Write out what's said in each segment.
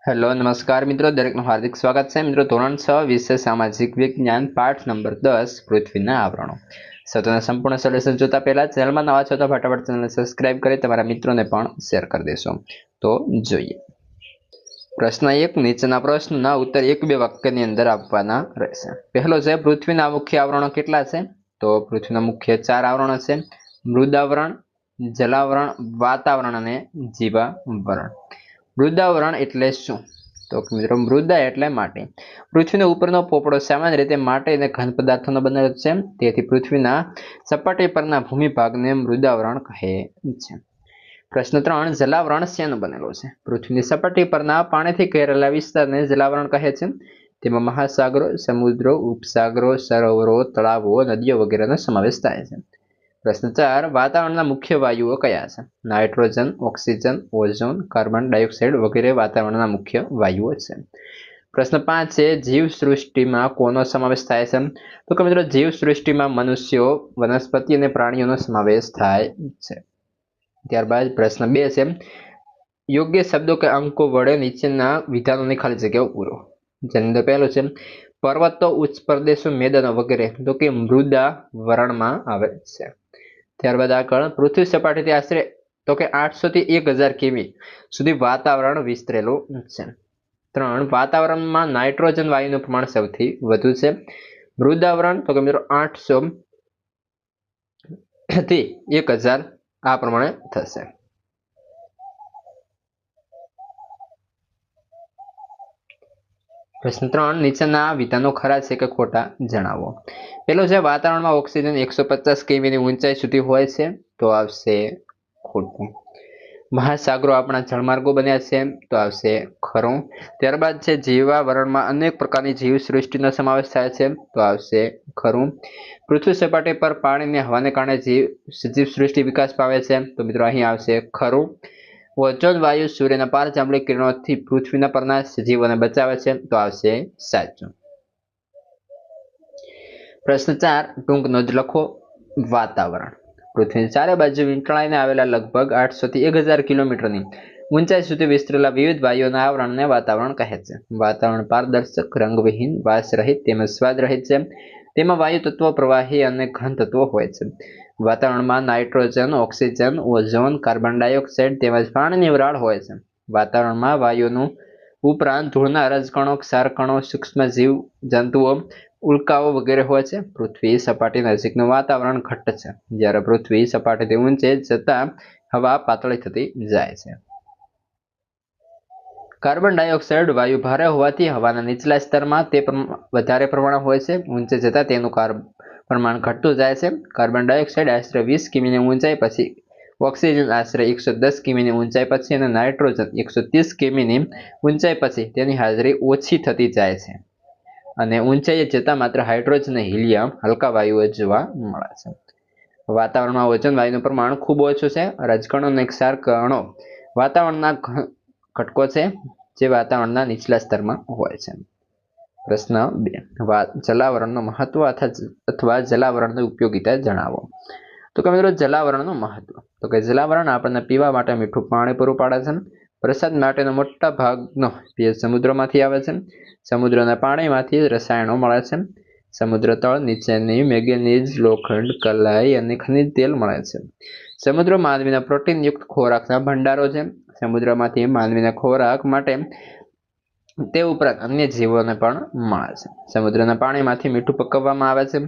Hello નમસ્કાર મિત્રો, દરેકનું હાર્દિક સ્વાગત છે મિત્રો. ધોરણ 6 વિષય સામાજિક વિજ્ઞાન પાઠ નંબર 10 પૃથ્વીના આવરણો. સતોના સંપૂર્ણ સોલ્યુશન જોતા પહેલા ચેનલમાં નવા છો તો ફટાફટ ચેનલને સબસ્ક્રાઇબ કરી તમારા મિત્રોને પણ શેર કરી દેશો. તો જોઈએ પ્રશ્ન 1. નીચેના પ્રશ્નના ઉત્તર 1-2 વાક્યની અંદર આપવાના રહેશે. પહેલો છે, પૃથ્વીના મુખ્ય આવરણો કેટલા છે? તો પૃથ્વીના મુખ્ય 4 આવરણો છે: મૃદાવરણ, જલાવરણ, વાતાવરણ અને જીવાવરણ. મૃદાવરણ એટલે શું? તો મિત્રો, મૃદા એટલે માટી. પૃથ્વીનો ઉપરનો પોપડો સામાન્ય રીતે માટી અને ઘન પદાર્થોનો બનેલો છે. તેથી પૃથ્વીના સપાટી પરના ભૂમિભાગને મૃદાવરણ કહે છે. પ્રશ્ન 3. જલાવરણ શેનું બનેલું છે? પૃથ્વીની સપાટી પરના પાણીથી ઘેરાયેલા વિસ્તારને જલાવરણ કહે છે. તેમાં મહાસાગરો, સમુદ્રો, ઉપસાગરો, સરોવરો, તળાવો, નદીઓ વગેરેનો સમાવેશ થાય છે. પ્રશ્ન 4. વાતાવરણના મુખ્ય વાયુઓ કયા છે? Nitrogen, oxygen, ozone, carbon dioxide વગેરે વાતાવરણના મુખ્ય વાયુઓ છે. પ્રશ્ન 5 છે, જીવસૃષ્ટિમાં કોનો સમાવેશ થાય છે? તો કે મિત્રો, જીવસૃષ્ટિમાં મનુષ્યો, વનસ્પતિ અને પ્રાણીઓનો સમાવેશ થાય છે. ત્યારબાદ પ્રશ્ન 2 છે, યોગ્ય શબ્દો કે અંકો વડે નીચેના વિધાનોની ખાલી જગ્યાઓ પૂરો. જેની અંદર પહેલો છે, પર્વતો, ઉચ્ચ પ્રદેશો, મેદાનો વગેરે તો કે મૃદા વરણમાં આવે છે. ત્યારબાદ આગળ, પૃથ્વી સપાટીથી આશરે તો કે 800 થી 1000 કિમી સુધી વાતાવરણ વિસ્તરેલું છે. 3. વાતાવરણમાં નાઇટ્રોજન વાયુનું પ્રમાણ સૌથી વધુ છે. મૃદાવરણ તો કે મિત્રો 800 થી 1000 આ પ્રમાણે થશે. પ્રશ્ન 3. નીચેના વિધાનો ખરા છે કે ખોટા જણાવો. પેલો છે, વાતાવરણમાં ઓક્સિજન 150 કિમીની ઊંચાઈ સુધી હોય છે. તો આવશે ખોટું. મહાસાગરો આપણા જળમાર્ગો બન્યા છે. તો આવશે ખરું. ત્યારબાદ છે, જીવાવરણમાં અનેક પ્રકારની જીવસૃષ્ટિનો સમાવેશ થાય છે. તો આવશે ખરું. પૃથ્વી સપાટી પર પાણી અને હવાને કારણે જીવસૃષ્ટિ વિકાસ પામે છે. તો મિત્રો અહીં આવશે ખરું. ઓઝોન વાયુ સૂર્યના પારજાંબળી કિરણોથી પૃથ્વીના પરના સજીવોને બચાવે છે. તો આવશે સાચું. પ્રશ્ન 4. ટૂંક નોંધ લખો. વાતાવરણ. પૃથ્વીની ચારે બાજુ વીંટળાઈને આવેલા લગભગ 800 થી 1000 કિલોમીટરની ઊંચાઈ સુધી વિસ્તરેલા વિવિધ વાયુઓના આવરણને વાતાવરણ કહે છે. વાતાવરણ પારદર્શક, રંગવિહીન, વાસરહિત તેમજ સ્વાદરહિત છે. તેમાં વાયુ તત્વો, પ્રવાહી અને ઘન તત્વો હોય છે. વાતાવરણમાં nitrogen, oxygen, ozone, carbon dioxide તેમજ પાણીની વરાળ હોય છે. વાતાવરણમાં વાયુનું ઉપરાંત ધૂળના રજકણો, ક્ષારકણો, સૂક્ષ્મ જીવ જંતુઓ, ઉલ્કાઓ વગેરે હોય છે. પૃથ્વી સપાટી નજીકનું વાતાવરણ ઘટ્ટ છે, જ્યારે પૃથ્વી સપાટીથી ઊંચે જતા હવા પાતળી થતી જાય છે. કાર્બન ડાયોક્સાઇડ વાયુ ભારે હોવાથી હવાના નીચલા સ્તરમાં તે વધારે પ્રમાણમાં હોય છે. ઊંચે જતા તેનું પ્રમાણ ઘટતું જાય છે. કાર્બન ડાયોક્સાઇડ આશરે 20 કિમીની ઊંચાઈ પછી, ઓક્સિજન આશરે 110 કિમીની ઊંચાઈ પછી અને નાઇટ્રોજન 130 કિમીની ઊંચાઈ પછી તેની હાજરી ઓછી થતી જાય છે અને ઊંચાઈએ જતા માત્ર હાઇડ્રોજન અને હિલિયમ હલકા વાયુઓ જોવા મળે છે. વાતાવરણમાં ઓઝોન વાયુનું પ્રમાણ ખૂબ ઓછું છે. રજકણો અને ક્ષારકણો વાતાવરણના ઘટકો છે જે વાતાવરણના નીચલા સ્તરમાં હોય છે. પ્રશ્ન 2. જલાવરણનું મહત્વ અથવા જલાવરણની ઉપયોગિતા જણાવો. તો કે મિત્રો, જલાવરણનું મહત્વ તો કે જલાવરણ આપણને પીવા માટે મીઠું પાણી પૂરું પાડે છે. વરસાદ માટેનો મોટા ભાગનો ભેજ સમુદ્રમાંથી આવે છે. સમુદ્રના પાણીમાંથી રસાયણો મળે છે. સમુદ્ર તળ નીચેની મેંગેનીઝ, લોખંડ, કલાઈ અને ખનિજ તેલ મળે છે. સમુદ્ર માનવીના પ્રોટીનયુક્ત ખોરાકના ભંડારો છે. સમુદ્રમાંથી માનવીના ખોરાક માટે તે ઉપરાંત અન્ય જીવોને પણ મળે છે. સમુદ્રના પાણીમાંથી મીઠું પકવવામાં આવે છે.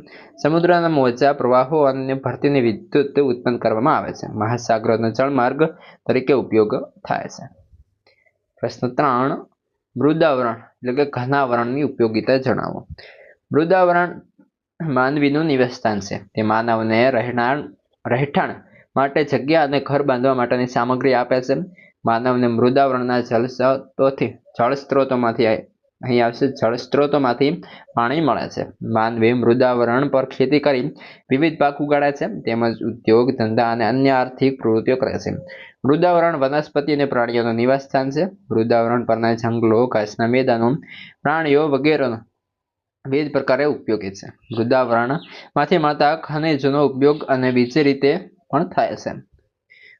સમુદ્રના મોજા, પ્રવાહો અને ભરતીની વિદ્યુત ઉત્પન્ન કરવામાં આવે છે. મહાસાગરોનો જળમાર્ગ તરીકે ઉપયોગ થાય છે. પ્રશ્ન 3. મૃદાવરણ એટલે કે ઘનાવરણની ઉપયોગિતા જણાવો. મૃદાવરણ માનવીનું નિવાસસ્થાન છે. તે માનવને રહેઠાણ માટે જગ્યા અને ઘર બાંધવા માટેની સામગ્રી આપે છે. માનવને મૃદાવરણના જળસ્ત્રોતોમાંથી પાણી મળે છે. માનવી મૃદાવરણ પર ખેતી કરી વિવિધ પાક ઉગાડે છે તેમજ ઉદ્યોગ, ધંધા અને અન્ય આર્થિક પ્રવૃત્તિઓ કરે છે. મૃદાવરણ વનસ્પતિ અને પ્રાણીઓનું નિવાસસ્થાન છે. મૃદાવરણ પરના જંગલો, ઘાસના મેદાનો, પ્રાણીઓ વગેરેનો વિવિધ પ્રકારે ઉપયોગી છે. મૃદાવરણમાંથી મળતા ખનિજોનો ઉપયોગ અને બીજી રીતે પણ થાય છે.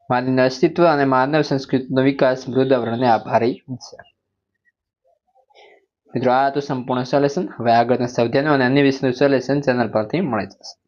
માનવીના અસ્તિત્વ અને માનવ સંસ્કૃતિનો વિકાસ મૃદાવરણને આભારી છે. મિત્રો આ તો સંપૂર્ણ સોલ્યુશન. હવે આગળના સ્વાધ્યાયનું અને અન્ય વિષયનું સોલ્યુશન ચેનલ પરથી મળી જશે.